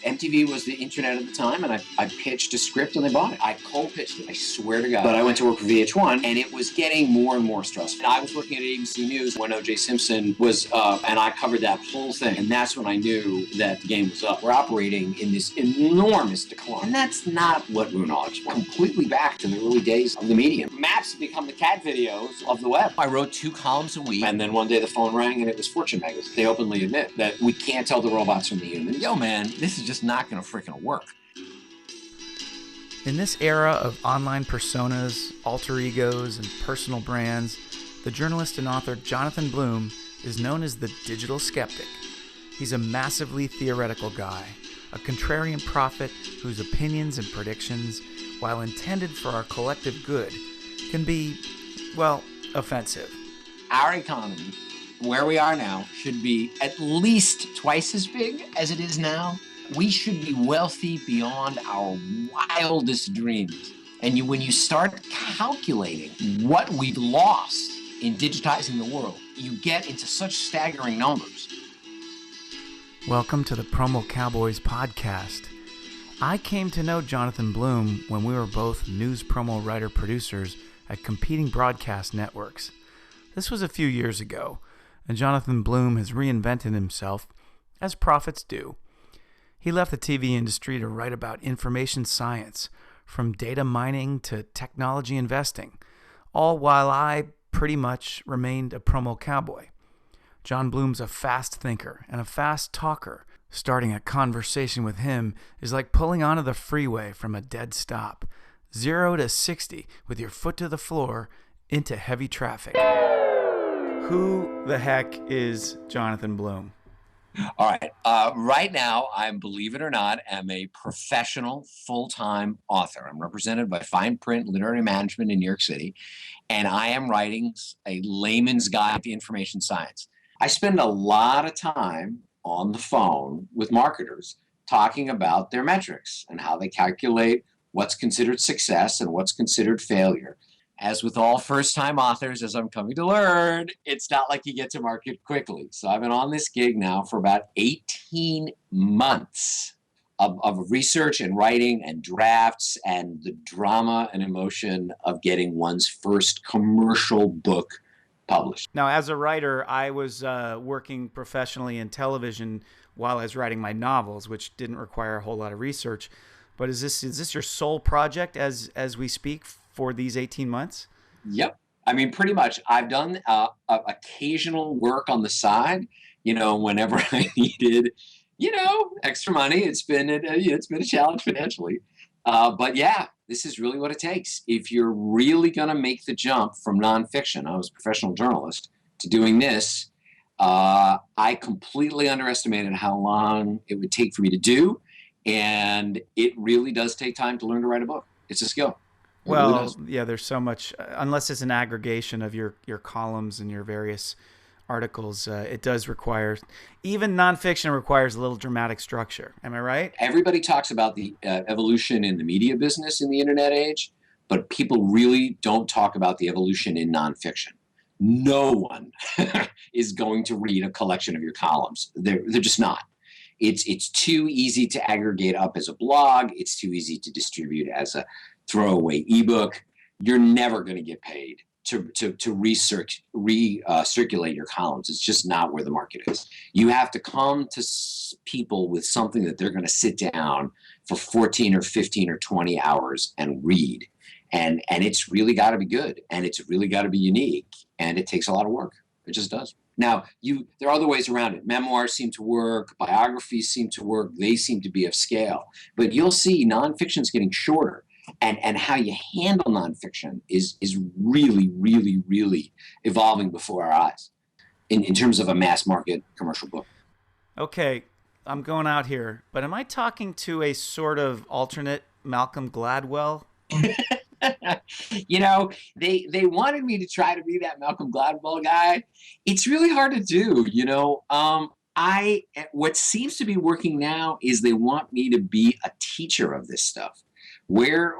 MTV was the internet at the time, and I pitched a script and they bought it. I cold pitched it, I swear to God. But I went to work for VH1 and it was getting more and more stressful. And I was working at ABC News when O.J. Simpson was up, and I covered that whole thing. And that's when I knew that the game was up. We're operating in this enormous decline. And that's not what Moonologists were. Completely back to the early days of the medium. Maps have become the cat videos of the web. I wrote 2 columns a week, and then one day the phone rang and it was Fortune magazine. They openly admit that we can't tell the robots from the humans. Yo, man, this is just not gonna freaking work. In this era of online personas, alter egos, and personal brands, the journalist and author Jonathan Blum is known as the digital skeptic. He's a massively theoretical guy, a contrarian prophet whose opinions and predictions, while intended for our collective good, can be, well, offensive. Our economy, where we are now, should be at least twice as big as it is now. We should be wealthy beyond our wildest dreams. And when you start calculating what we've lost in digitizing the world, you get into such staggering numbers. Welcome to the Promo Cowboys podcast. I came to know Jonathan Blum when we were both news promo writer-producers at competing broadcast networks. This was a few years ago, and Jonathan Blum has reinvented himself, as prophets do. He left the TV industry to write about information science, from data mining to technology investing, all while I pretty much remained a promo cowboy. John Blum's a fast thinker and a fast talker. Starting a conversation with him is like pulling onto the freeway from a dead stop, 0 to 60 with your foot to the floor into heavy traffic. Who the heck is Jonathan Blum? All right. Right now, believe it or not, am a professional full-time author. I'm represented by Fine Print Literary Management in New York City, and I am writing a layman's guide to information science. I spend a lot of time on the phone with marketers talking about their metrics and how they calculate what's considered success and what's considered failure. As with all first-time authors, as I'm coming to learn, it's not like you get to market quickly. So I've been on this gig now for about 18 months of research and writing and drafts and the drama and emotion of getting one's first commercial book published. Now, as a writer, I was working professionally in television while I was writing my novels, which didn't require a whole lot of research. But is this your sole project as we speak for these 18 months? Yep. I mean, pretty much. I've done occasional work on the side, whenever I needed, extra money. It's been a challenge financially. But yeah, this is really what it takes. If you're really going to make the jump from nonfiction, I was a professional journalist, to doing this, I completely underestimated how long it would take for me to do. And it really does take time to learn to write a book. It's a skill. Well, yeah, there's so much, unless it's an aggregation of your columns and your various articles, it does require, even nonfiction requires a little dramatic structure. Am I right? Everybody talks about the evolution in the media business in the internet age, but people really don't talk about the evolution in nonfiction. No one is going to read a collection of your columns. They're just not. It's too easy to aggregate up as a blog. It's too easy to distribute as a throwaway ebook. You're never going to get paid to recirculate your columns. It's just not where the market is. You have to come to people with something that they're going to sit down for 14 or 15 or 20 hours and read. And it's really got to be good, and it's really got to be unique, and it takes a lot of work. It just does. Now, there are other ways around it. Memoirs seem to work. Biographies seem to work. They seem to be of scale. But you'll see nonfiction's getting shorter. And how you handle nonfiction is really, really, really evolving before our eyes in terms of a mass market commercial book. Okay, I'm going out here, but am I talking to a sort of alternate Malcolm Gladwell? They wanted me to try to be that Malcolm Gladwell guy. It's really hard to do, what seems to be working now is they want me to be a teacher of this stuff. Where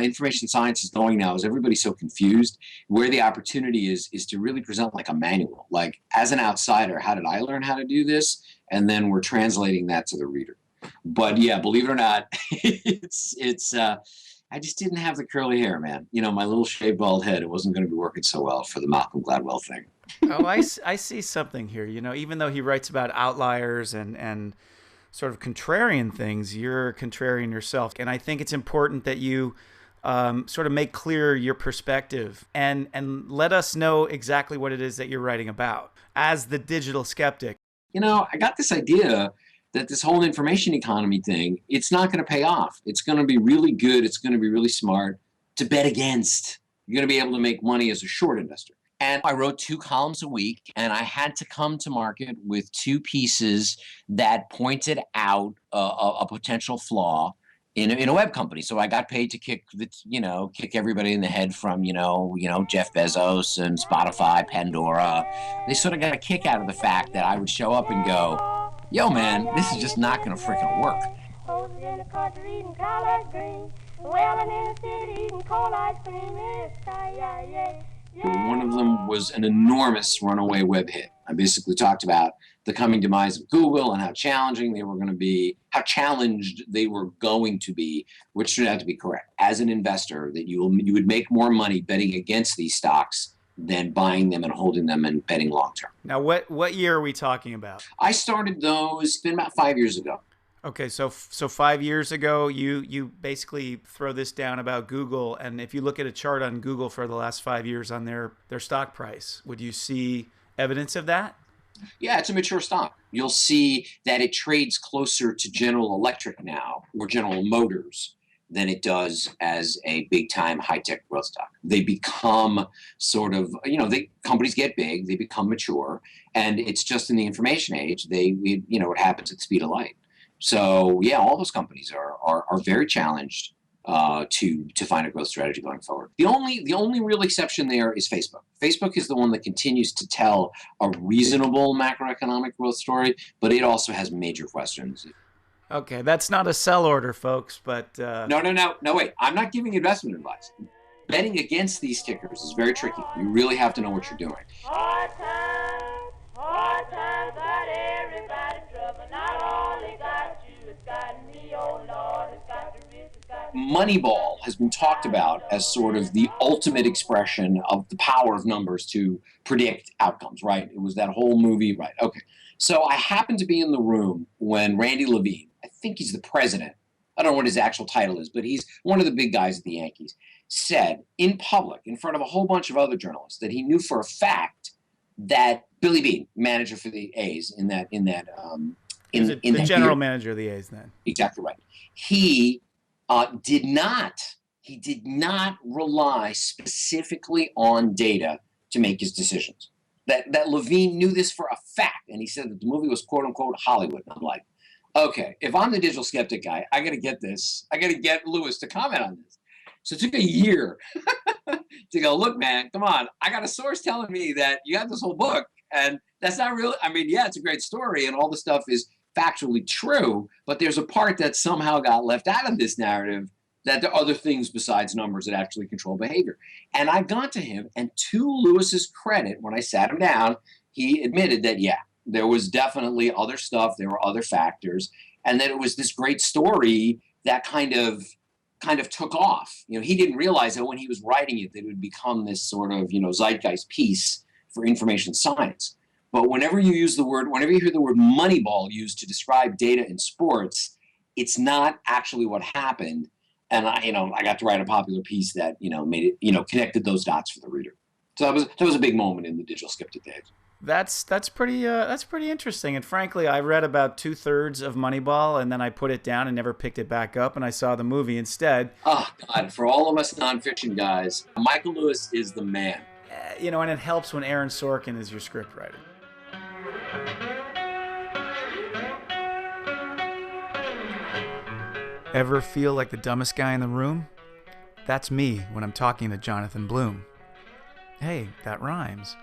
information science is going now is everybody's so confused. Where the opportunity is to really present like a manual. Like, as an outsider, how did I learn how to do this? And then we're translating that to the reader. But yeah, believe it or not, it's I just didn't have the curly hair, man. My little shaved bald head, it wasn't going to be working so well for the Malcolm Gladwell thing. Oh, I see something here. Even though he writes about outliers and sort of contrarian things, you're contrarian yourself. And I think it's important that you sort of make clear your perspective and let us know exactly what it is that you're writing about as the digital skeptic. I got this idea that this whole information economy thing, it's not going to pay off. It's going to be really good. It's going to be really smart to bet against. You're going to be able to make money as a short investor. And I wrote 2 columns a week, and I had to come to market with 2 pieces that pointed out a potential flaw in a web company. So I got paid to kick everybody in the head from, Jeff Bezos and Spotify, Pandora. They sort of got a kick out of the fact that I would show up and go, yo, man, this is just not going to freaking work. In the country eating collard green, well, and in the city eating cold ice cream. One of them was an enormous runaway web hit. I basically talked about the coming demise of Google and how challenging they were going to be, how challenged they were going to be, which turned out to be correct. As an investor, that you would make more money betting against these stocks than buying them and holding them and betting long term. Now, what year are we talking about? I started those, it's been about 5 years ago. Okay, so 5 years ago, you basically throw this down about Google, and if you look at a chart on Google for the last 5 years on their stock price, would you see evidence of that? Yeah, it's a mature stock. You'll see that it trades closer to General Electric now, or General Motors, than it does as a big-time high-tech growth stock. They become sort of, companies get big, they become mature, and it's just in the information age, it happens at the speed of light. So yeah, all those companies are very challenged to find a growth strategy going forward. The only real exception there is Facebook. Facebook is the one that continues to tell a reasonable macroeconomic growth story, but it also has major questions. Okay, that's not a sell order, folks, but No, wait. I'm not giving investment advice. Betting against these tickers is very tricky. You really have to know what you're doing. Hard times got everybody trouble. Not only got you, it's got me, oh Lord, it's got the rich, it's got Moneyball has been talked about as sort of the ultimate expression of the power of numbers to predict outcomes, right? It was that whole movie, right? Okay. So I happened to be in the room when Randy Levine, I think he's the president, I don't know what his actual title is, but he's one of the big guys at the Yankees, said in public, in front of a whole bunch of other journalists, that he knew for a fact that Billy Beane, manager for the A's, the general manager of the A's, then exactly right. He did not rely specifically on data to make his decisions. That Levine knew this for a fact, and he said that the movie was quote unquote Hollywood. And I'm like, okay, if I'm the digital skeptic guy, I got to get this. I got to get Lewis to comment on this. So it took a year to go, look, man, come on. I got a source telling me that you got this whole book, and that's not really, yeah, it's a great story, and all the stuff is factually true, but there's a part that somehow got left out of this narrative, that there are other things besides numbers that actually control behavior. And I've gone to him, and to Lewis's credit, when I sat him down, he admitted that, yeah, there was definitely other stuff, there were other factors, and that it was this great story that kind of took off. He didn't realize that when he was writing it, that it would become this sort of, zeitgeist piece for information science. But whenever you hear the word Moneyball used to describe data in sports, it's not actually what happened. And I got to write a popular piece that, made it, connected those dots for the reader. So that was a big moment in the digital skeptic days. That's pretty interesting. And frankly, I read about 2/3 of Moneyball, and then I put it down and never picked it back up, and I saw the movie instead. Oh God! For all of us nonfiction guys, Michael Lewis is the man. And it helps when Aaron Sorkin is your scriptwriter. Ever feel like the dumbest guy in the room? That's me when I'm talking to Jonathan Blum. Hey, that rhymes.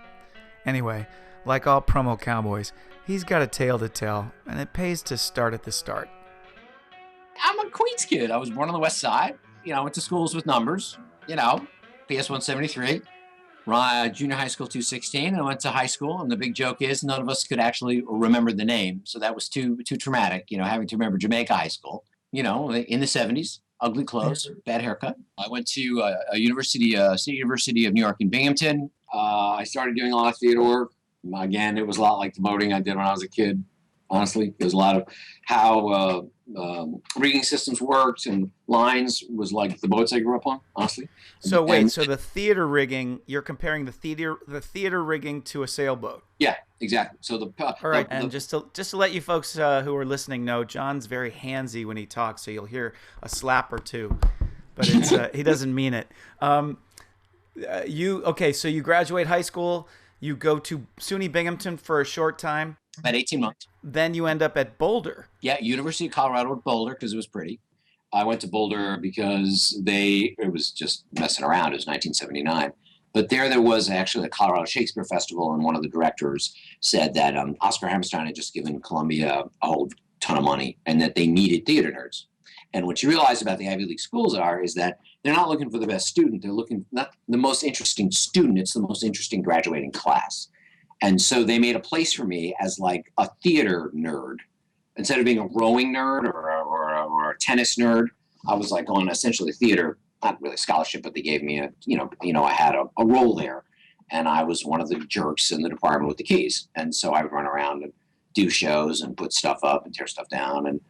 Anyway, like all promo cowboys, he's got a tale to tell, and it pays to start at the start. I'm a Queens kid. I was born on the West Side. Went to schools with numbers. PS 173. junior high school 216, and I went to high school. And the big joke is none of us could actually remember the name, so that was too traumatic. Having to remember Jamaica High School. In the 70s, ugly clothes, bad haircut. I went to a university, State University of New York in Binghamton. I started doing a lot of theater work. Again, it was a lot like the boating I did when I was a kid. Honestly, there's a lot of how rigging systems worked, and lines was like the boats I grew up on, honestly. So wait, so the theater rigging, you're comparing the theater rigging to a sailboat. Yeah, exactly. So all right, and just to let you folks who are listening know, John's very handsy when he talks, so you'll hear a slap or two, but it's he doesn't mean it. So you graduate high school, you go to SUNY Binghamton for a short time. About 18 months. Then you end up at Boulder. Yeah, University of Colorado at Boulder because it was pretty. I went to Boulder because it was just messing around. It was 1979. But there was actually a Colorado Shakespeare Festival, and one of the directors said that Oscar Hammerstein had just given Columbia a whole ton of money and that they needed theater nerds. And what you realize about the Ivy League schools is that they're not looking for the best student. They're looking not the most interesting student. It's the most interesting graduating class. And so they made a place for me as like a theater nerd. Instead of being a rowing nerd or a tennis nerd, I was like on essentially theater, not really scholarship, but they gave me I had a role there. And I was one of the jerks in the department with the keys. And so I would run around and do shows and put stuff up and tear stuff down. And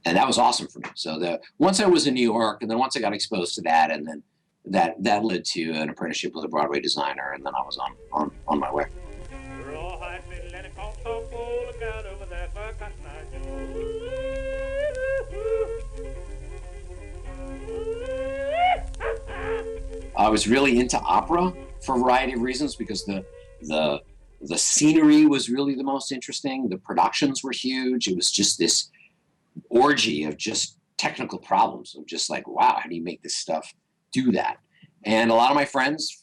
that was awesome for me. So once I was in New York, and then once I got exposed to that, and then that led to an apprenticeship with a Broadway designer. And then I was on my way. I was really into opera for a variety of reasons because the scenery was really the most interesting. The productions were huge. It was just this orgy of just technical problems of just like, wow, how do you make this stuff do that? And a lot of my friends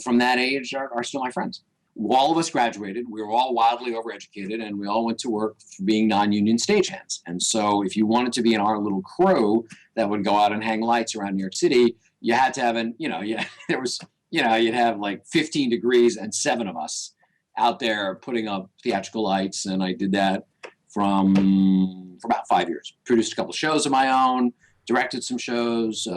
from that age are still my friends. All of us graduated. We were all wildly overeducated, and we all went to work for being non-union stagehands. And so if you wanted to be in our little crew that would go out and hang lights around New York City, you had to have you'd have like 15 degrees and 7 of us out there putting up theatrical lights. And I did that for about 5 years. Produced a couple of shows of my own, directed some shows.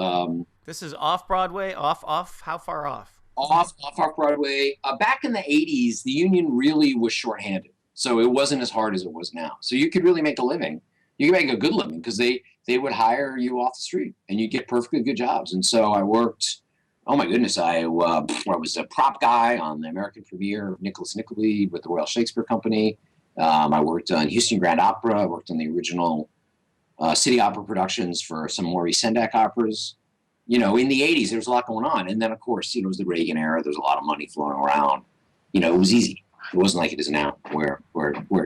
This is off Broadway, off. How far off? Off Broadway. Back in the 80s, the union really was shorthanded. So it wasn't as hard as it was now. So you could really make a living. You could make a good living because they would hire you off the street and you get perfectly good jobs. And so I worked, oh my goodness, I was a prop guy on the American premiere of Nicholas Nickleby with the Royal Shakespeare Company. I worked on Houston Grand Opera. I worked on the original City Opera productions for some Maurice Sendak operas. In the 80s, there was a lot going on. And then, of course, it was the Reagan era. There's a lot of money flowing around. It was easy. It wasn't like it is now where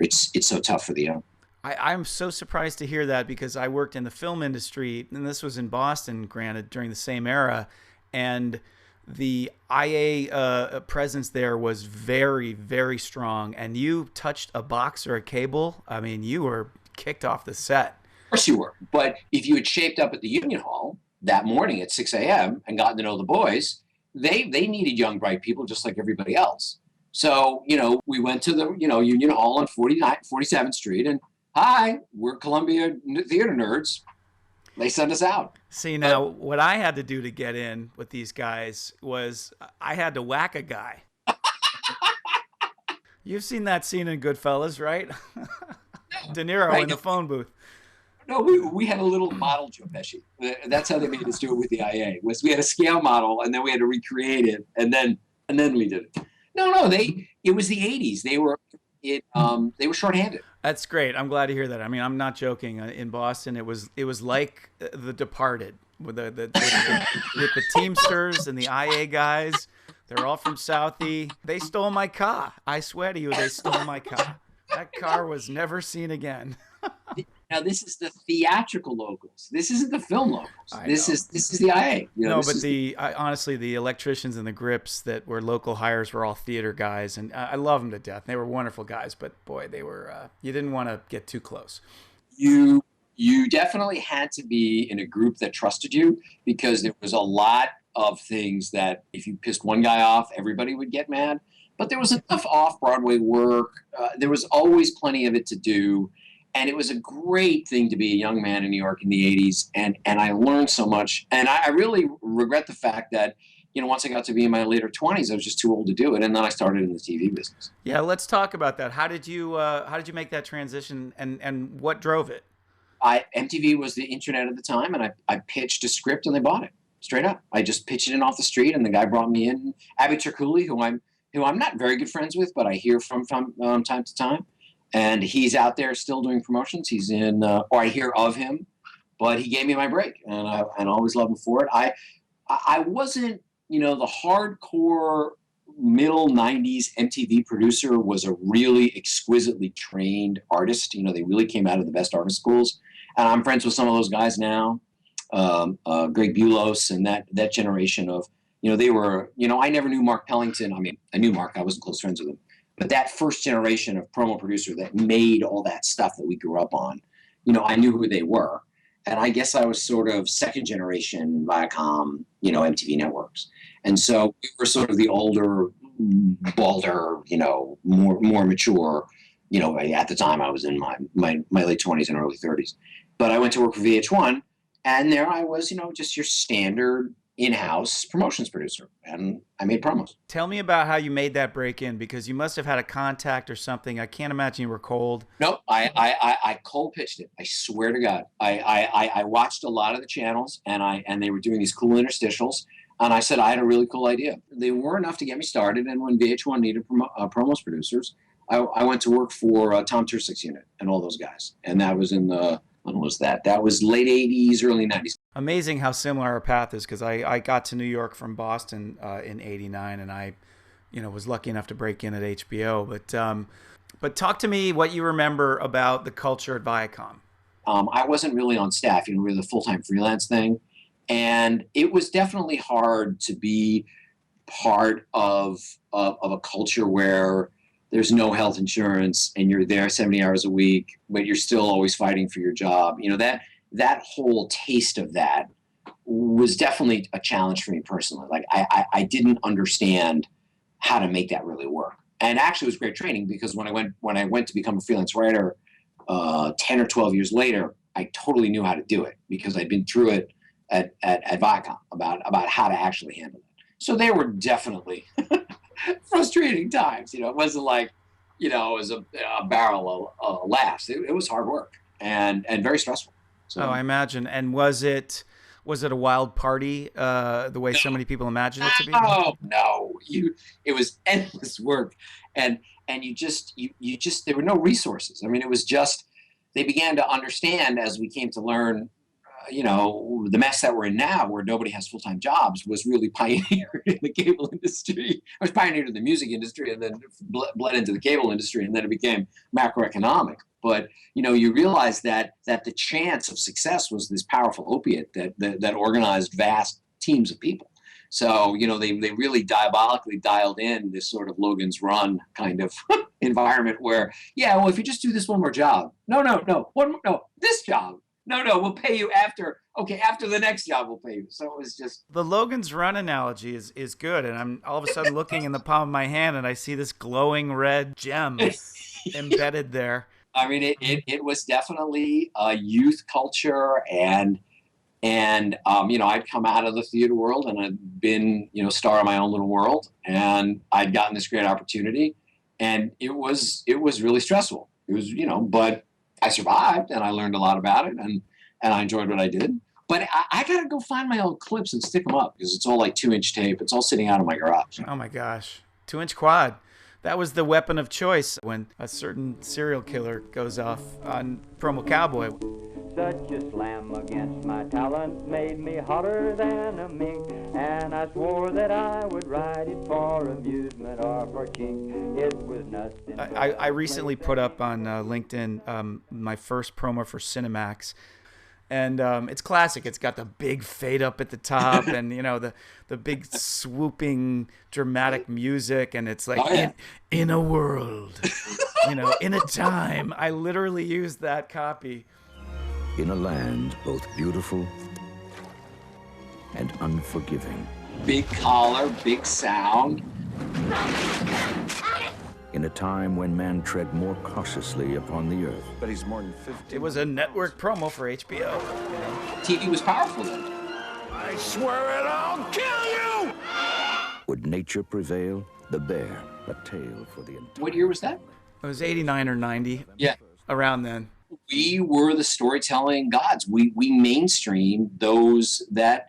it's so tough for the young. I'm so surprised to hear that because I worked in the film industry, and this was in Boston, granted, during the same era. And the IA presence there was very, very strong. And you touched a box or a cable, I mean, you were kicked off the set. Of course you were. But if you had shaped up at the Union Hall that morning at 6 a.m. and gotten to know the boys, they needed young, bright people just like everybody else. So, we went to the, Union Hall on 47th Street, and hi, we're Columbia theater nerds. They sent us out. See, now, what I had to do to get in with these guys was I had to whack a guy. You've seen that scene in Goodfellas, right? De Niro right. In the phone booth. No, we had a little model, Joe Pesci. That's how they made us do it with the IA. Was we had a scale model, and then we had to recreate it, and then we did it. No, it was the 80s. They were shorthanded. That's great. I'm glad to hear that. I mean, I'm not joking. In Boston, it was like The Departed with the Teamsters and the IA guys. They're all from Southie. They stole my car. I swear to you, they stole my car. That car was never seen again. Now this is the theatrical locals. This isn't the film locals. This is the IA. Honestly, the electricians and the grips that were local hires were all theater guys, and I love them to death. They were wonderful guys, but boy, they were. You didn't want to get too close. You definitely had to be in a group that trusted you because there was a lot of things that if you pissed one guy off, everybody would get mad. But there was enough off-Broadway work. There was always plenty of it to do. And it was a great thing to be a young man in New York in the 80s. And I learned so much. And I really regret the fact that, once I got to be in my later 20s, I was just too old to do it. And then I started in the TV business. Yeah, let's talk about that. How did you make that transition, and what drove it? MTV was the internet at the time, and I pitched a script and they bought it straight up. I just pitched it in off the street, and the guy brought me in. Abby Turcouli, who I'm not very good friends with, but I hear from time to time. And he's out there still doing promotions. He's in, or I hear of him, but he gave me my break, and I always love him for it. I wasn't, the hardcore middle 90s MTV producer was a really exquisitely trained artist. They really came out of the best artist schools. And I'm friends with some of those guys now, Greg Bulos and that generation of, they were, I never knew Mark Pellington. I mean, I knew Mark, I wasn't close friends with him. But that first generation of promo producer that made all that stuff that we grew up on, I knew who they were. And I guess I was sort of second generation Viacom, MTV networks. And so we were sort of the older, balder, more mature, at the time I was in my late 20s and early 30s. But I went to work for VH1, and there I was, just your standard in-house promotions producer, and I made promos. Tell me about how you made that break in, because you must have had a contact or something. I can't imagine you were cold. Nope, I cold pitched it. I swear to God, I watched a lot of the channels, and they were doing these cool interstitials, and I said I had a really cool idea. They were enough to get me started, and when VH1 needed promos producers, I went to work for Tom Tersek's unit and all those guys, and that was in the. When was that? That was late 80s, early 90s. Amazing how similar our path is, because I got to New York from Boston in 89, and I was lucky enough to break in at HBO. But talk to me what you remember about the culture at Viacom. I wasn't really on staff, we were the full-time freelance thing. And it was definitely hard to be part of a culture where there's no health insurance and you're there 70 hours a week, but you're still always fighting for your job. That whole taste of that was definitely a challenge for me personally. Like I didn't understand how to make that really work. And actually it was great training, because when I went to become a freelance writer 10 or 12 years later, I totally knew how to do it, because I'd been through it at Viacom about how to actually handle it. So they were definitely frustrating times. It wasn't like, it was a barrel of laughs. It was hard work and very stressful. So, I imagine. And was it a wild party the way so many people imagine it to be? Oh no, it was endless work, and you just there were no resources. I mean, it was just they began to understand as we came to learn. The mess that we're in now, where nobody has full-time jobs, was really pioneered in the cable industry. It was pioneered in the music industry, and then bled into the cable industry, and then it became macroeconomic. But you realize that the chance of success was this powerful opiate that organized vast teams of people. So they really diabolically dialed in this sort of Logan's Run kind of environment where, if you just do this one more job, this job. No, we'll pay you after. Okay, after the next job, we'll pay you. So it was just... The Logan's Run analogy is good. And I'm all of a sudden looking in the palm of my hand, and I see this glowing red gem embedded there. I mean, it was definitely a youth culture. And I'd come out of the theater world, and I'd been, star of my own little world. And I'd gotten this great opportunity. And it was really stressful. It was, but... I survived, and I learned a lot about it, and I enjoyed what I did. But I got to go find my old clips and stick them up, because it's all like 2-inch tape. It's all sitting out in my garage. Oh, my gosh. 2-inch quad. That was the weapon of choice when a certain serial killer goes off on Promo Cowboy. Such a slam against my talent made me hotter than a mink, and I swore that I would ride it for amusement or for chink. It was nothing. I recently put up on LinkedIn my first promo for Cinemax. And it's classic. It's got the big fade up at the top, and the big swooping dramatic music, and it's like in a world, in a time. I literally used that copy. In a land both beautiful and unforgiving. Big collar, big sound. In a time when man tread more cautiously upon the earth. But he's more than 50. It was a network promo for HBO. TV was powerful then. I swear it, I'll kill you! Would nature prevail? The bear, a tale for the entire... What year was that? It was 89 or 90. Yeah. Around then. We were the storytelling gods. We mainstreamed that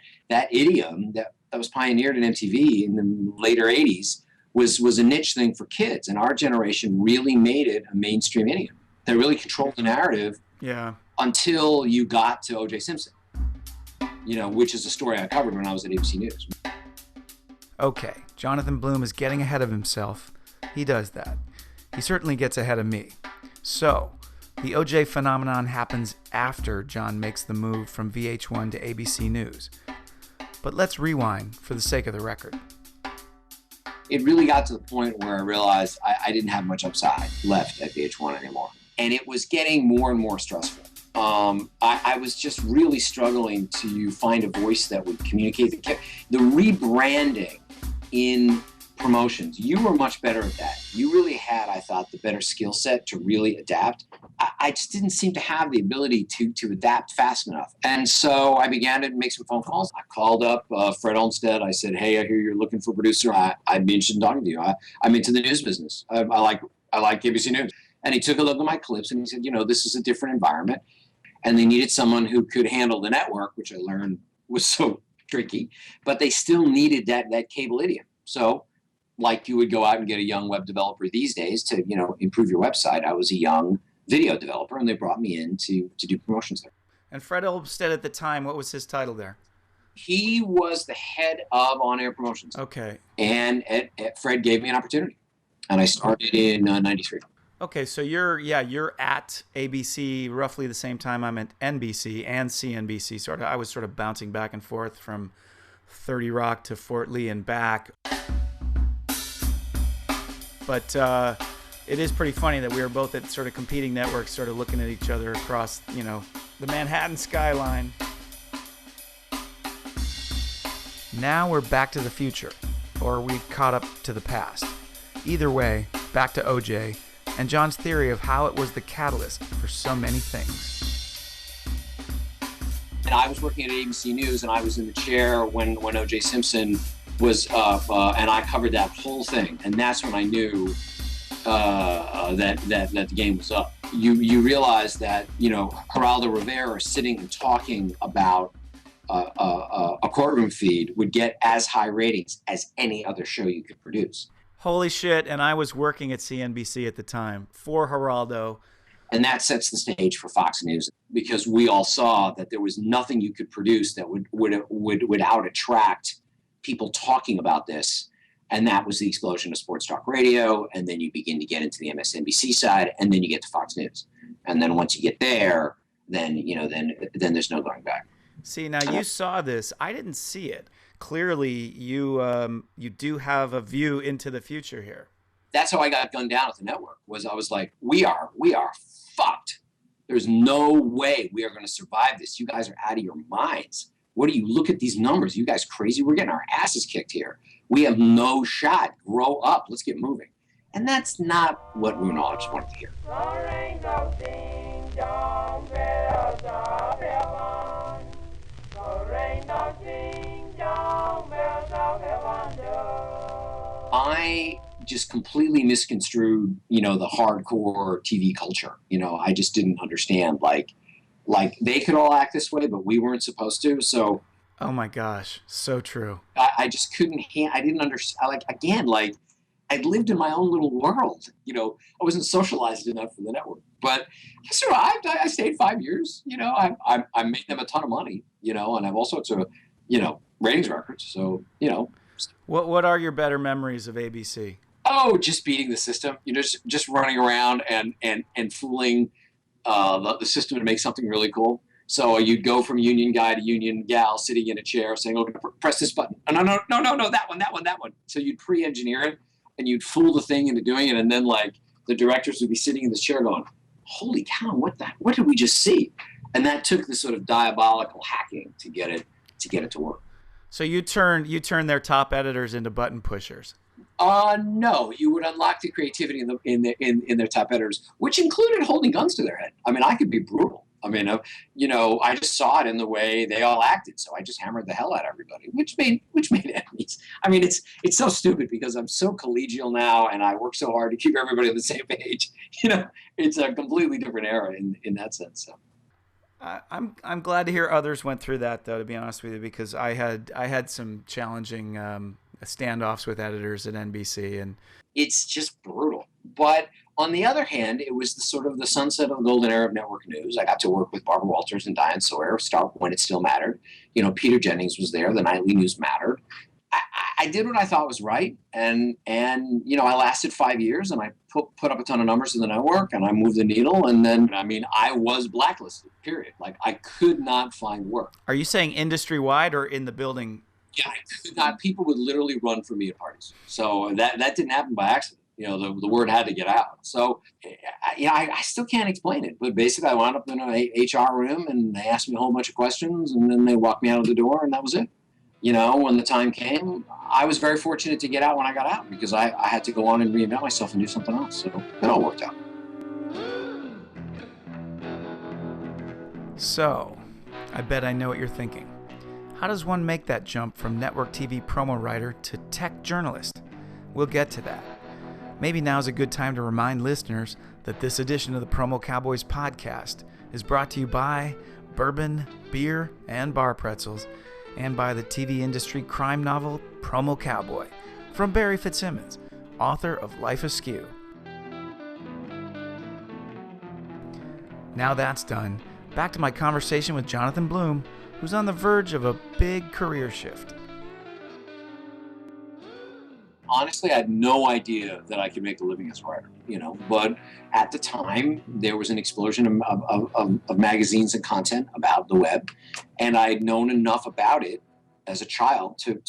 idiom that was pioneered in MTV in the later 80s was a niche thing for kids. And our generation really made it a mainstream idiom. They really controlled the narrative until you got to O.J. Simpson, which is a story I covered when I was at ABC News. Okay, Jonathan Blum is getting ahead of himself. He does that. He certainly gets ahead of me. So, the OJ phenomenon happens after John makes the move from VH1 to ABC News. But let's rewind for the sake of the record. It really got to the point where I realized I didn't have much upside left at VH1 anymore. And it was getting more and more stressful. I was just really struggling to find a voice that would communicate. The rebranding in promotions, you were much better at that. You really had, I thought, the better skill set to really adapt. I just didn't seem to have the ability to adapt fast enough. And so I began to make some phone calls. I called up Fred Olmsted. I said, hey, I hear you're looking for a producer. I'd be interested in talking to you. I'm into the news business. I like ABC News. And he took a look at my clips and he said, this is a different environment. And they needed someone who could handle the network, which I learned was so tricky, but they still needed that cable idiom. So like you would go out and get a young web developer these days to, improve your website. I was a young video developer and they brought me in to do promotions there. And Fred Olmsted at the time, what was his title there? He was the head of on-air promotions. Okay. And Fred gave me an opportunity and I started in 93. Okay, so you're at ABC roughly the same time I'm at NBC and CNBC. I was sort of bouncing back and forth from 30 Rock to Fort Lee and back. But it is pretty funny that we were both at sort of competing networks, sort of looking at each other across, the Manhattan skyline. Now we're back to the future, or we've caught up to the past. Either way, back to OJ and John's theory of how it was the catalyst for so many things. And I was working at ABC News, and I was in the chair when O.J. Simpson was up, and I covered that whole thing. And that's when I knew that the game was up. You realize that, Geraldo Rivera sitting and talking about a courtroom feed would get as high ratings as any other show you could produce. Holy shit, and I was working at CNBC at the time for Geraldo. And that sets the stage for Fox News because we all saw that there was nothing you could produce that would out attract people talking about this. And that was the explosion of sports talk radio. And then you begin to get into the MSNBC side, and then you get to Fox News. And then once you get there, then there's no going back. See, now you saw this. I didn't see it. Clearly, you do have a view into the future here. That's how I got gunned down at the network. I was like, we are fucked. There's no way we are going to survive this. You guys are out of your minds. What do you look at these numbers? You guys crazy? We're getting our asses kicked here. We have no shot. Grow up. Let's get moving. And that's not what ruinologists wanted to hear. I just completely misconstrued, the hardcore TV culture. I just didn't understand. Like they could all act this way, but we weren't supposed to. So, oh my gosh, so true. I just couldn't. I didn't understand. I'd lived in my own little world. I wasn't socialized enough for the network. But I survived. I stayed 5 years. I made them a ton of money. And I have all sorts of, ratings records. So, What are your better memories of ABC? Oh, just beating the system. Just running around and fooling the system to make something really cool. So you'd go from union guy to union gal sitting in a chair saying, "Okay, press this button." Oh, no, that one. So you'd pre-engineer it and you'd fool the thing into doing it, and then the directors would be sitting in this chair going, "Holy cow, what did we just see?" And that took this sort of diabolical hacking to get it to work. So you turn their top editors into button pushers. No, you would unlock the creativity in their top editors, which included holding guns to their head. I mean, I could be brutal. I mean, I just saw it in the way they all acted, so I just hammered the hell out of everybody, which made enemies. I mean, it's so stupid because I'm so collegial now, and I work so hard to keep everybody on the same page. It's a completely different era in that sense. So. I'm glad to hear others went through that, though, to be honest with you, because I had some challenging standoffs with editors at NBC, and it's just brutal. But on the other hand, it was the sunset of the golden era of network news. I got to work with Barbara Walters and Diane Sawyer, start when it still mattered. Peter Jennings was there. The nightly news mattered. I did what I thought was right, and I lasted 5 years, and I put up a ton of numbers in the network, and I moved the needle, and then I was blacklisted. Period. Like, I could not find work. Are you saying industry wide or in the building? Yeah, I could not. People would literally run from me at parties. So that didn't happen by accident. The word had to get out. So, I still can't explain it. But basically, I wound up in an HR room, and they asked me a whole bunch of questions, and then they walked me out of the door, and that was it. When the time came, I was very fortunate to get out when I got out because I had to go on and reinvent myself and do something else. So it all worked out. So, I bet I know what you're thinking. How does one make that jump from network TV promo writer to tech journalist? We'll get to that. Maybe now's a good time to remind listeners that this edition of the Promo Cowboys podcast is brought to you by bourbon, beer, and bar pretzels, and by the TV industry crime novel Promo Cowboy from Barry Fitzsimmons, author of Life Askew. Now that's done, back to my conversation with Jonathan Blum, who's on the verge of a big career shift. Honestly, I had no idea that I could make a living as a writer, but at the time there was an explosion of magazines and content about the web, and I had known enough about it as a child to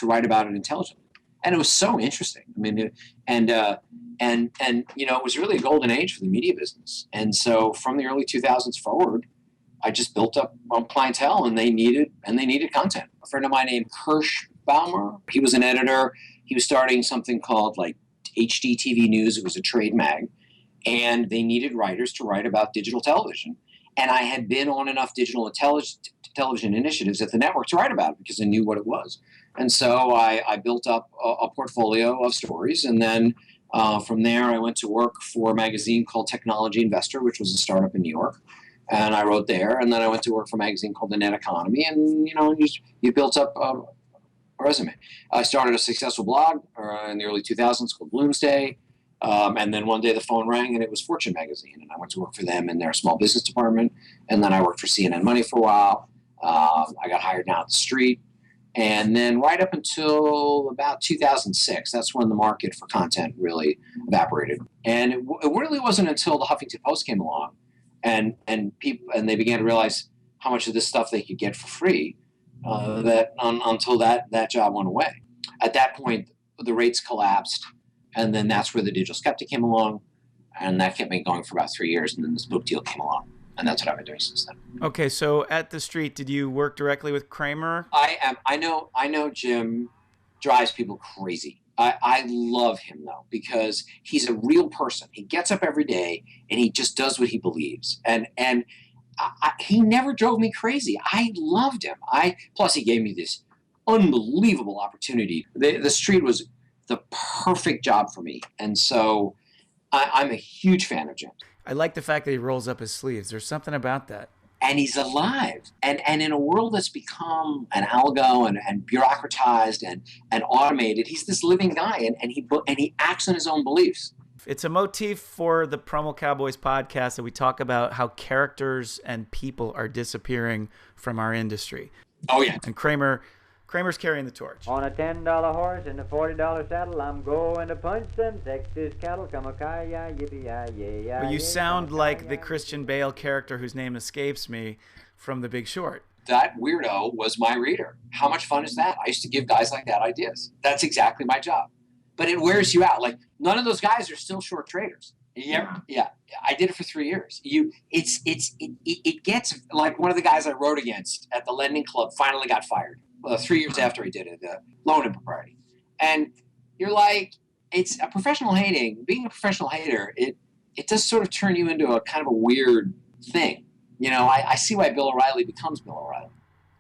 write about it intelligently. And it was so interesting. I mean, it was really a golden age for the media business. And so from the early 2000s forward, I just built up a clientele, and they needed content. A friend of mine named Kirsch Baumer, he was an editor. He was starting something called like HD TV News. It was a trade mag, and they needed writers to write about digital television. And I had been on enough digital television initiatives at the network to write about it because I knew what it was. And so I built up a portfolio of stories. And then from there, I went to work for a magazine called Technology Investor, which was a startup in New York. And I wrote there. And then I went to work for a magazine called The Net Economy. And, you built up a resume. I started a successful blog in the early 2000s called Bloomsday. And then one day the phone rang, and it was Fortune magazine. And I went to work for them in their small business department. And then I worked for CNN Money for a while. I got hired down at the street. And then right up until about 2006, that's when the market for content really evaporated. And it really wasn't until the Huffington Post came along and they began to realize how much of this stuff they could get for free until that job went away. At that point, the rates collapsed. And then that's where the Digital Skeptic came along. And that kept me going for about 3 years. And then this book deal came along. And that's what I've been doing since then. Okay, so at the street, did you work directly with Kramer? I know Jim drives people crazy. I love him, though, because he's a real person. He gets up every day, and he just does what he believes. And he never drove me crazy. I loved him. Plus, he gave me this unbelievable opportunity. The street was the perfect job for me. And so I'm a huge fan of Jim. I like the fact that he rolls up his sleeves. There's something about that. And he's alive. And in a world that's become an algo and bureaucratized and automated, he's this living guy, and he acts on his own beliefs. It's a motif for the Promo Cowboys podcast that we talk about how characters and people are disappearing from our industry. Oh, yeah. And Kramer's carrying the torch. On a $10 horse and a $40 saddle, I'm going to punch them Texas cattle. Come a kaya, yippee-yi-yi-yi. But you sound like the Christian Bale character whose name escapes me from The Big Short. That weirdo was my reader. How much fun is that? I used to give guys like that ideas. That's exactly my job. But it wears you out. Like, none of those guys are still short traders. Yeah. I did it for 3 years. It gets like one of the guys I wrote against at the lending club finally got fired. 3 years after he did it, Loan and Propriety. And you're like, it's a professional hating. Being a professional hater, it does sort of turn you into a kind of a weird thing. I see why Bill O'Reilly becomes Bill O'Reilly.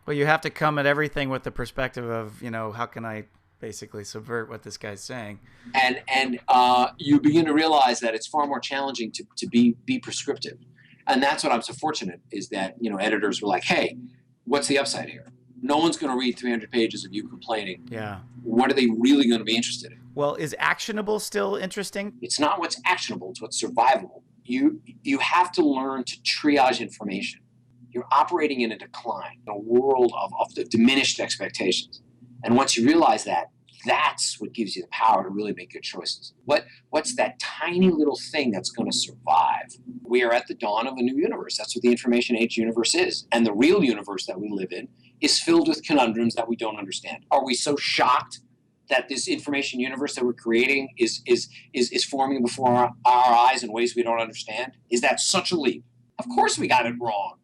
Well, you have to come at everything with the perspective of, how can I basically subvert what this guy's saying? And you begin to realize that it's far more challenging to be prescriptive. And that's what I'm so fortunate is that, editors were like, hey, what's the upside here? No one's going to read 300 pages of you complaining. Yeah. What are they really going to be interested in? Well, is actionable still interesting? It's not what's actionable, it's what's survivable. You have to learn to triage information. You're operating in a decline, in a world of the diminished expectations. And once you realize that, that's what gives you the power to really make good choices. What's that tiny little thing that's going to survive? We are at the dawn of a new universe. That's what the information age universe is. And the real universe that we live in is filled with conundrums that we don't understand. Are we so shocked that this information universe that we're creating is forming before our eyes in ways we don't understand? Is that such a leap? Of course we got it wrong.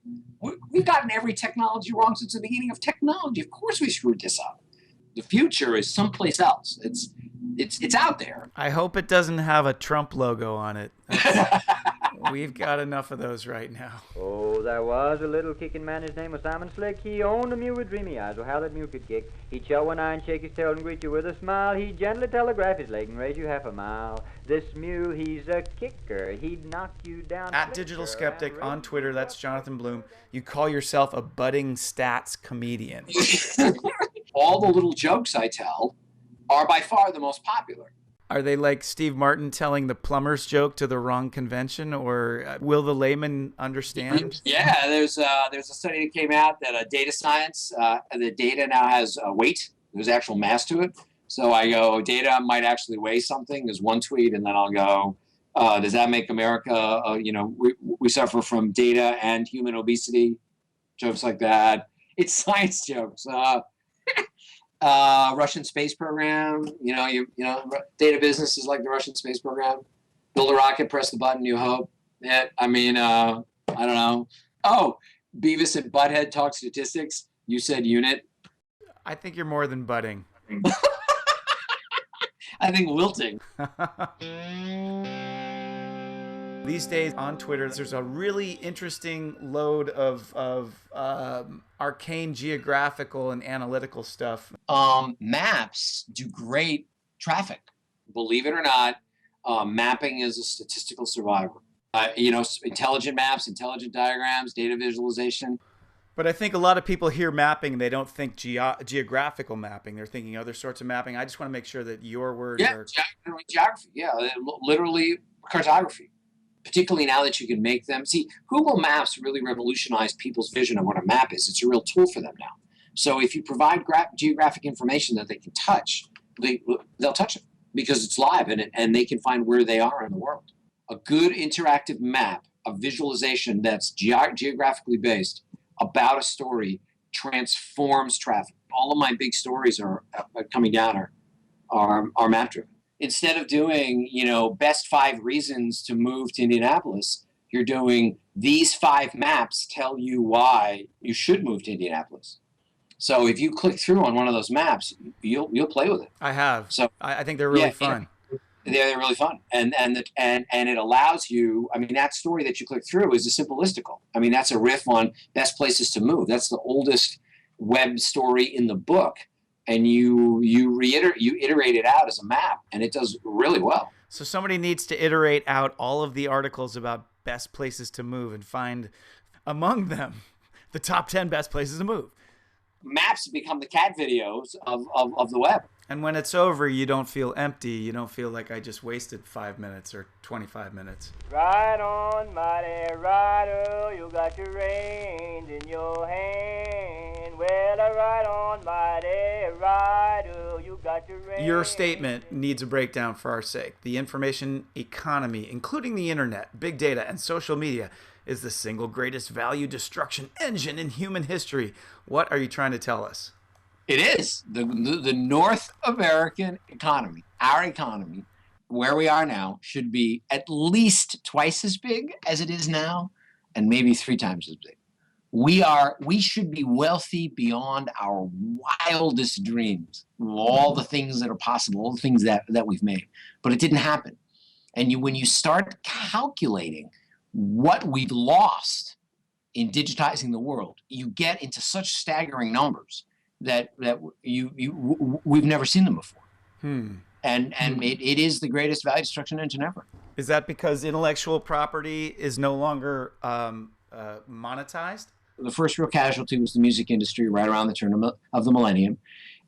We've gotten every technology wrong since the beginning of technology. Of course we screwed this up. The future is someplace else. It's out there. I hope it doesn't have a Trump logo on it. We've got enough of those right now. Oh, there was a little kicking man, his name was Simon Slick. He owned a mule with dreamy eyes, oh how that mule could kick. He'd show one eye and shake his tail and greet you with a smile. He'd gently telegraph his leg and raise you half a mile. This mule, he's a kicker, he'd knock you down. At Digital Skeptic on Twitter, that's Jonathan Blum. You call yourself a budding stats comedian. All the little jokes I tell are by far the most popular. Are they like Steve Martin telling the plumber's joke to the wrong convention, or will the layman understand? Yeah, there's a study that came out that data science, the data now has weight. There's actual mass to it. So I go, data might actually weigh something. There's one tweet, and then I'll go, does that make America? We suffer from data and human obesity, jokes like that. It's science jokes. Russian space program, data business is like the Russian space program. Build a rocket, press the button, you hope. I don't know. Oh, Beavis and Butthead talk statistics. You said unit. I think you're more than budding. I think wilting. These days on Twitter, there's a really interesting load of arcane geographical and analytical stuff. Maps do great traffic. Believe it or not, mapping is a statistical survivor. Intelligent maps, intelligent diagrams, data visualization. But I think a lot of people hear mapping and they don't think geographical mapping. They're thinking other sorts of mapping. I just want to make sure that your words are... Geography. Yeah, literally cartography. Particularly now that you can make them. See, Google Maps really revolutionized people's vision of what a map is. It's a real tool for them now. So if you provide geographic information that they can touch, they'll touch it because it's live and they can find where they are in the world. A good interactive map, a visualization that's geographically based about a story transforms traffic. All of my big stories are coming down are map driven. Instead of doing, best 5 reasons to move to Indianapolis, you're doing these 5 maps tell you why you should move to Indianapolis. So if you click through on one of those maps, you'll play with it. I have. So I think they're really fun. They're really fun, and it allows you. I mean, that story that you click through is a simple listicle. I mean, that's a riff on best places to move. That's the oldest web story in the book. And you iterate it out as a map, and it does really well. So somebody needs to iterate out all of the articles about best places to move and find among them the top 10 best places to move. Maps become the cat videos of the web. And when it's over, you don't feel empty. You don't feel like I just wasted 5 minutes or 25 minutes. Ride on, mighty rider, you got your reins in your hand. Well, I ride on, mighty rider, you got your reins. Your statement needs a breakdown for our sake. The information economy, including the internet, big data, and social media, is the single greatest value destruction engine in human history. What are you trying to tell us? It is. The North American economy, our economy, where we are now, should be at least twice as big as it is now, and maybe 3 times as big. We should be wealthy beyond our wildest dreams, all the things that are possible, all the things that we've made. But it didn't happen. And when you start calculating what we've lost in digitizing the world, you get into such staggering numbers that we've never seen them before. And it is the greatest value destruction engine ever. Is that because intellectual property is no longer monetized? The first real casualty was the music industry right around the turn of the millennium.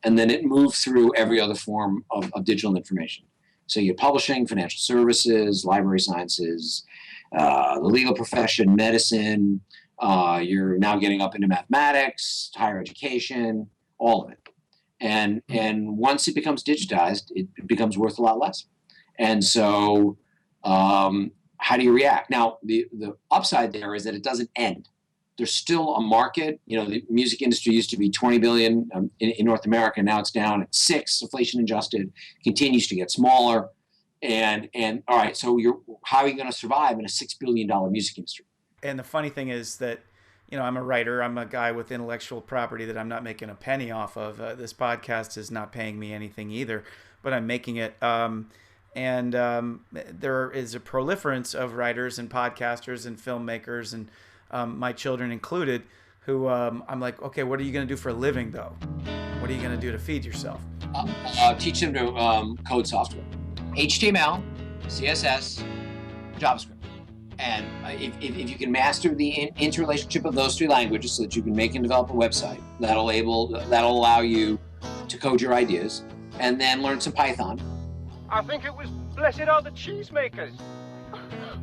And then it moved through every other form of digital information. So you had publishing, financial services, library sciences, the legal profession, medicine. You're now getting up into mathematics, higher education, all of it. And once it becomes digitized, it becomes worth a lot less. And so how do you react? Now, the upside there is that it doesn't end. There's still a market. The music industry used to be 20 billion in North America. Now it's down at 6, inflation adjusted, continues to get smaller. And all right, so how are you going to survive in a $6 billion music industry? And the funny thing is that, I'm a writer. I'm a guy with intellectual property that I'm not making a penny off of. This podcast is not paying me anything either, but I'm making it. And there is a proliferance of writers and podcasters and filmmakers, and my children included, who I'm like, okay, what are you going to do for a living, though? What are you going to do to feed yourself? Teach them to code software. HTML, CSS, JavaScript. And if you can master the interrelationship of those 3 languages so that you can make and develop a website, that'll allow you to code your ideas, and then learn some Python. I think it was blessed are the cheesemakers.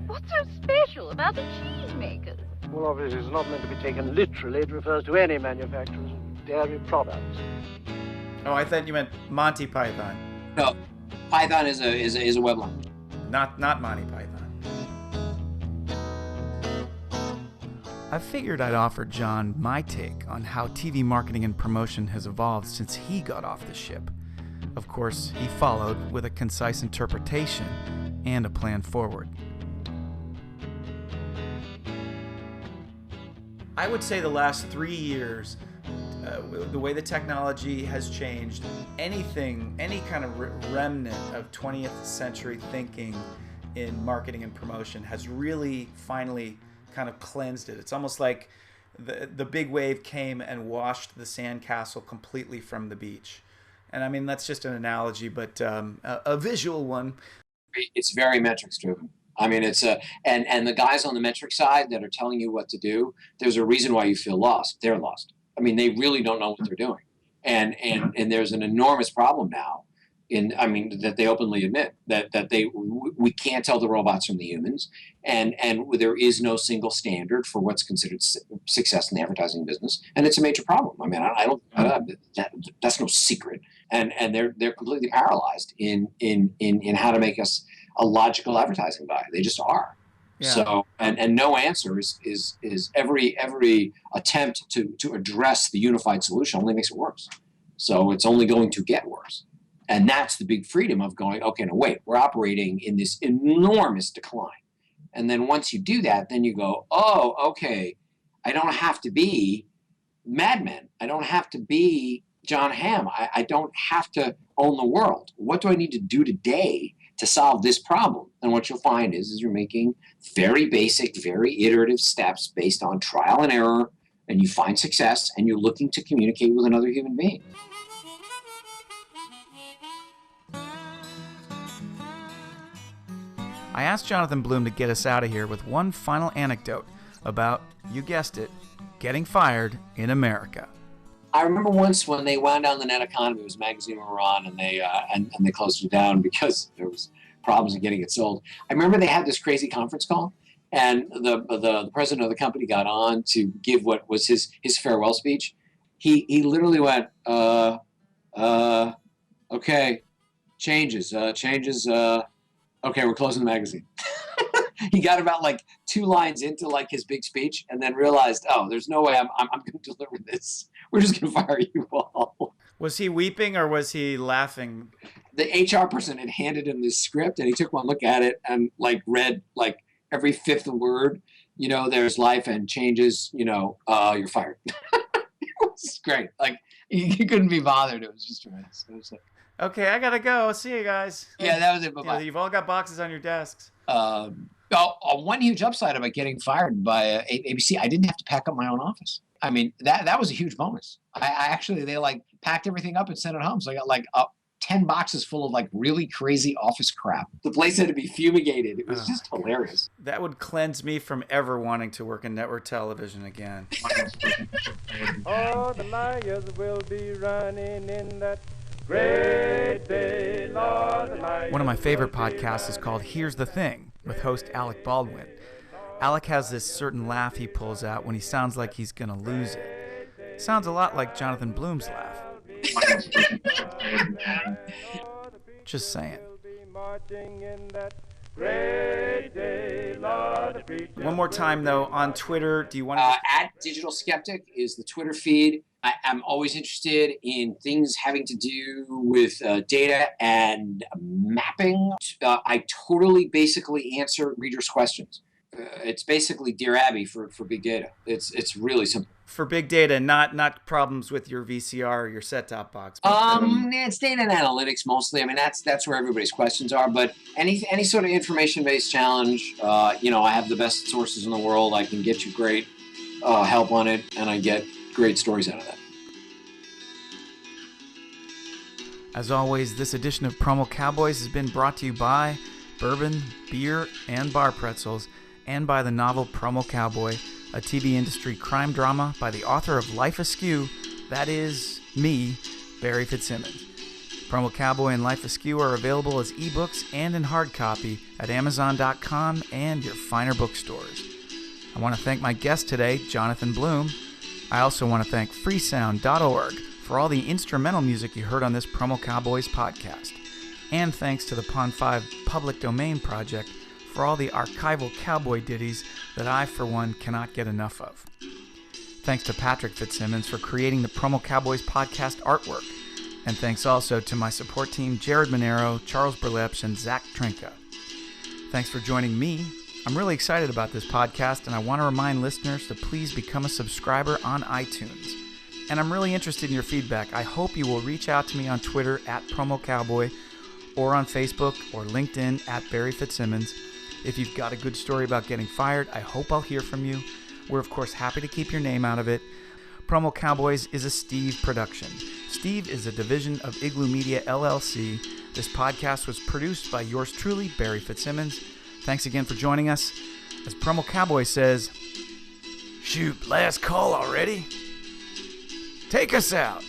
What's so special about the cheesemakers? Well, obviously, it's not meant to be taken literally. It refers to any manufacturers of dairy products. Oh, I thought you meant Monty Python. No, Python is a web language. Not Monty Python. I figured I'd offer John my take on how TV marketing and promotion has evolved since he got off the ship. Of course, he followed with a concise interpretation and a plan forward. I would say the last 3 years, the way the technology has changed, any kind of remnant of 20th century thinking in marketing and promotion has really finally kind of cleansed it. It's almost like the big wave came and washed the sandcastle completely from the beach. And I mean, that's just an analogy, but a visual one. It's very metrics driven. I mean, it's and the guys on the metric side that are telling you what to do, there's a reason why you feel lost. They're lost. I mean, they really don't know what they're doing. And there's an enormous problem now that they openly admit that we can't tell the robots from the humans, and there is no single standard for what's considered success in the advertising business, and it's a major problem. I mean, that's no secret, and they're completely paralyzed in how to make us a logical advertising buy. They just are. Yeah. So and no answer is every attempt to address the unified solution only makes it worse. So it's only going to get worse. And that's the big freedom of going, okay, no, wait, we're operating in this enormous decline. And then once you do that, then you go, oh, okay, I don't have to be Mad Men. I don't have to be John Hamm. I don't have to own the world. What do I need to do today to solve this problem? And what you'll find is you're making very basic, very iterative steps based on trial and error, and you find success, and you're looking to communicate with another human being. I asked Jonathan Blum to get us out of here with one final anecdote about, you guessed it, getting fired in America. I remember once when they wound down the net economy, it was a magazine we were on, and they closed it down because there was problems in getting it sold. I remember they had this crazy conference call, and the president of the company got on to give what was his farewell speech. He literally went, okay, changes, okay, we're closing the magazine. He got about like 2 lines into like his big speech and then realized, oh, there's no way I'm going to deliver this. We're just going to fire you all. Was he weeping or was he laughing? The HR person had handed him this script and he took one look at it and like read like every 5th word there's life and changes, you're fired. It was great. Like, you couldn't be bothered. It was just tremendous. It was like, Okay, I gotta go. See you guys. yeah, that was it. Bye-bye. You've all got boxes on your desks. One huge upside about getting fired by ABC, I didn't have to pack up my own office. I mean, that was a huge bonus. They like packed everything up and sent it home. So I got like 10 boxes full of like really crazy office crap. The place had to be fumigated. It was just hilarious. That would cleanse me from ever wanting to work in network television again. All the liars will be running in that great day, Lord. One of my favorite podcasts is called Here's the Thing with host Alec Baldwin. Alec has this certain laugh he pulls out when he sounds like he's going to lose it. Sounds a lot like Jonathan Blum's laugh. Just saying. One more time, though, on Twitter, do you want to... At Digital Skeptic is the Twitter feed. I'm always interested in things having to do with data and mapping. I totally basically answer readers' questions. It's basically Dear Abby for big data. It's really simple. For big data, not problems with your VCR or your set-top box. It's data and analytics mostly. I mean, that's where everybody's questions are. But any sort of information-based challenge, I have the best sources in the world. I can get you great help on it, and I get great stories out of that. As always, this edition of Promo Cowboys has been brought to you by bourbon, beer, and bar pretzels, and by the novel Promo Cowboy, a TV industry crime drama by the author of Life Askew, that is, me, Barry Fitzsimmons. Promo Cowboy and Life Askew are available as ebooks and in hard copy at Amazon.com and your finer bookstores. I want to thank my guest today, Jonathan Blum. I also want to thank freesound.org for all the instrumental music you heard on this Promo Cowboys podcast. And thanks to the Pond 5 Public Domain Project for all the archival cowboy ditties that I, for one, cannot get enough of. Thanks to Patrick Fitzsimmons for creating the Promo Cowboys podcast artwork. And thanks also to my support team, Jared Monero, Charles Berlepsch, and Zach Trinka. Thanks for joining me. I'm really excited about this podcast, and I want to remind listeners to please become a subscriber on iTunes. And I'm really interested in your feedback. I hope you will reach out to me on Twitter at Promo Cowboy, or on Facebook or LinkedIn at Barry Fitzsimmons. If you've got a good story about getting fired, I hope I'll hear from you. We're, of course, happy to keep your name out of it. Promo Cowboys is a Steve production. Steve is a division of Igloo Media, LLC. This podcast was produced by yours truly, Barry Fitzsimmons. Thanks again for joining us. As Promo Cowboy says, shoot, last call already? Take us out.